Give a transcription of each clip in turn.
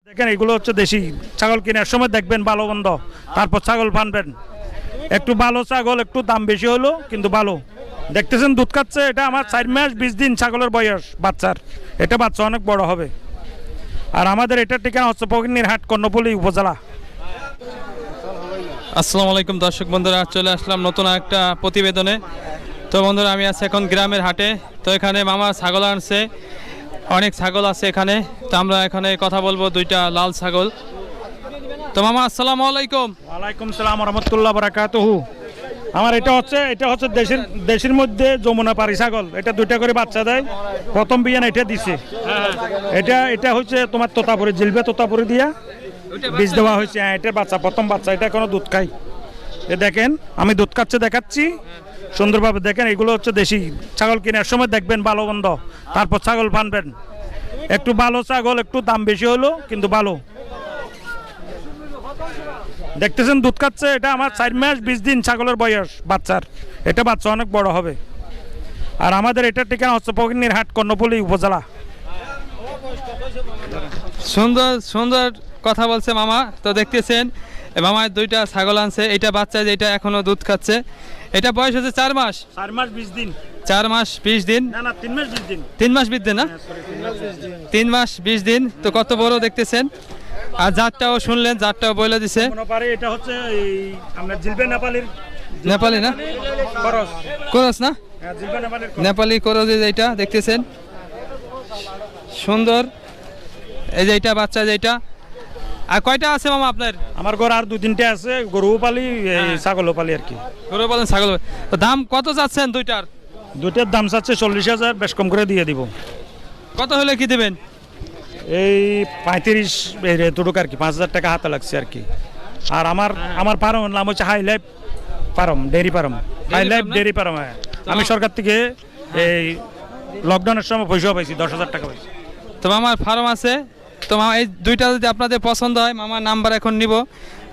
দেখেন এগুলো হচ্ছে দেশি ছাগল, কেনার সময় দেখবেন ভালো মন্দ, তারপর ছাগল ফানবেন। একটু ভালো ছাগল, একটু দাম বেশি হলো কিন্তু ভালো। দেখতেছেন দুধ খাচ্ছে, এটা আমার 4 মাস 20 দিন ছাগলের বয়স বাচ্চার। এটা বাচ্চা অনেক বড় হবে। আর আমাদের এটা ঠিকানা হচ্ছে ফকিরনীরহাট, কর্ণফুলী উপজেলা। আসসালামু আলাইকুম দর্শক বন্ধুরা, চলে আসলাম নতুন একটা প্রতিবেদনে। তো বন্ধুরা, আমি আছি এখন গ্রামের হাটে। তো এখানে মামা ছাগল আনছে, অনেক ছাগল আছে এখানে। তো আমরা এখানে কথা বলবো দুইটা লাল ছাগল। তো মামা আসসালামু আলাইকুম। ওয়ালাইকুম সালাম রহমতুল্লাহ বারাকাতুহু। আমার এটা হচ্ছে দেশের মধ্যে যমুনা পাড়ি ছাগল। এটা 2টা করে বাচ্চা দেয়। প্রথম বিয়ান এটা দিছে। এটা হচ্ছে তোমার তোতাপুরি, জিলবে তোতাপুরি দিয়া বীজ দেওয়া হয়েছে। এটার বাচ্চা, প্রথম বাচ্চা। এটা এখনো দুধ খাই। এ দেখেন আমি দুধ খাচ্ছে দেখাচ্ছি সুন্দরভাবে। দেখেন এগুলো হচ্ছে দেশি ছাগল, কেনার সময় দেখবেন ভালো মন্দ, তারপর ছাগল ফানবেন। একটু ভালো ছাগল, একটু দাম বেশি হলো কিন্তু ভালো। দেখতেছেন দুধ খাচ্ছে, এটা আমার 4 মাস 20 দিন ছাগলের বয়স বাচ্চার। এটা বাচ্চা অনেক বড় হবে। আর আমাদের এটা ঠিকানা হচ্ছে ফকিরনীরহাট, কর্ণফুলী উপজেলা। সুন্দর সুন্দর কথা বলছে মামা। তো দেখতেছেন মামা দুইটা ছাগল আনছে। এটা বাচ্চা, যেটা এখনো দুধ খাচ্ছে। এটা বয়স হচ্ছে 4 মাস। 4 মাস 20 দিন। 4 মাস 20 দিন না 3 মাস 20 দিন। 3 মাস 20 দিন না? 3 মাস 20 দিন। তো কত বড় দেখতেছেন। আর জাতটাও শুনলেন, জাতটাও বলে দিছে। এটা হচ্ছে আমরা জিলবে নেপালি না? খরচ। করস না? হ্যাঁ, জিলবে নেপালের নেপালি করস। এইটা দেখতেছেন সুন্দর। এই যে এইটা বাচ্চা, যেটা। আর কয়টা আছে মামা আপনার? আমার ঘর আর 2-3টে আছে। গরু পালি, ছাগলও পালি আর কি। গরু পালন, ছাগল। তো দাম কত চাচ্ছেন দুইটার? দুইটার দাম চাচ্ছে 40,000, বেশ কম করে দিয়ে দিব। কত হলে কি দেবেন? এই 35 এতটুক আর কি, 5,000 টাকা হাতে লাগছে আর কি। আর আমার ফার্ম নাম হচ্ছে high life farm, dairy farm. High life dairy farm. আমি সরকার থেকে এই লকডাউনের সময় পয়সা পাইছি, 10,000 টাকা পাইছি। তো মামার ফার্ম আছে। তো মামা এই দুইটা যদি আপনাদের পছন্দ হয়, মামার নাম্বার এখন নিব,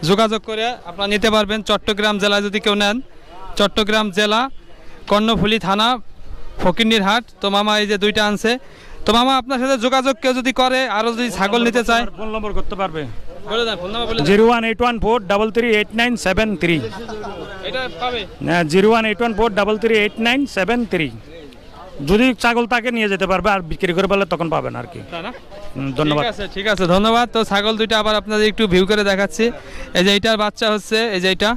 যোগাযোগ করে আপনারা নিতে পারবেন। চট্টগ্রাম জেলায় যদি কেউ নেন, চট্টগ্রাম জেলা, কর্ণফুলী থানা, ফকিরনীরহাট। তো মামা এই যে দুইটা আনছে। তো মামা আপনার সাথে যোগাযোগ কেউ যদি করে, আরও যদি ছাগল নিতে চায়, ফোন নম্বর করতে পারবে। বলে দেন, ফোন নাম্বার বলে দেন। 01814338973। এটা পাবে? 01814338973। যদি ছাগল তাকে নিয়ে যেতে পারবে, আর বিক্রি করে পেলে তখন পাবেন আর কি। তাই না? ধন্যবাদ। ঠিক আছে, ধন্যবাদ। তো ছাগল দুইটা আবার আপনাদের একটু ভিউ করে দেখাচ্ছি। এই যে এইটার বাচ্চা হচ্ছে, এই যে এইটা,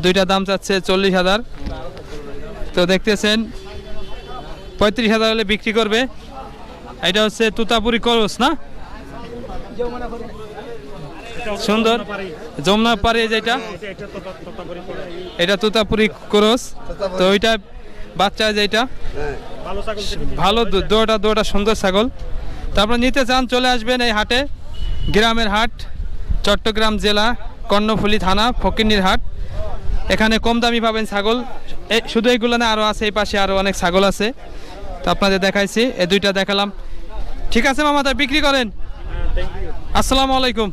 দুইটার দাম চাচ্ছে 40,000। তো দেখতেছেন 35,000 হলে বিক্রি করবে। এটা হচ্ছে তুতাপুরি করস না? সুন্দর যমুনা পারে যেটা, এটা তুতাপুরি করস। তো ওইটা বাচ্চা, যেটা ভালো দোটা সুন্দর ছাগল। তো আপনারা নিতে চান, চলে আসবেন এই হাটে, গ্রামের হাট, চট্টগ্রাম জেলা, কর্ণফুলী থানা, ফকিরনীরহাট। এখানে কম দামি পাবেন ছাগল। শুধু এইগুলো না, আরও আছে, এই পাশে আরও অনেক ছাগল আছে। তো আপনাদের দেখাইছি, এই দুইটা দেখালাম। ঠিক আছে মামা, তাই বিক্রি করেন। আসসালামু আলাইকুম।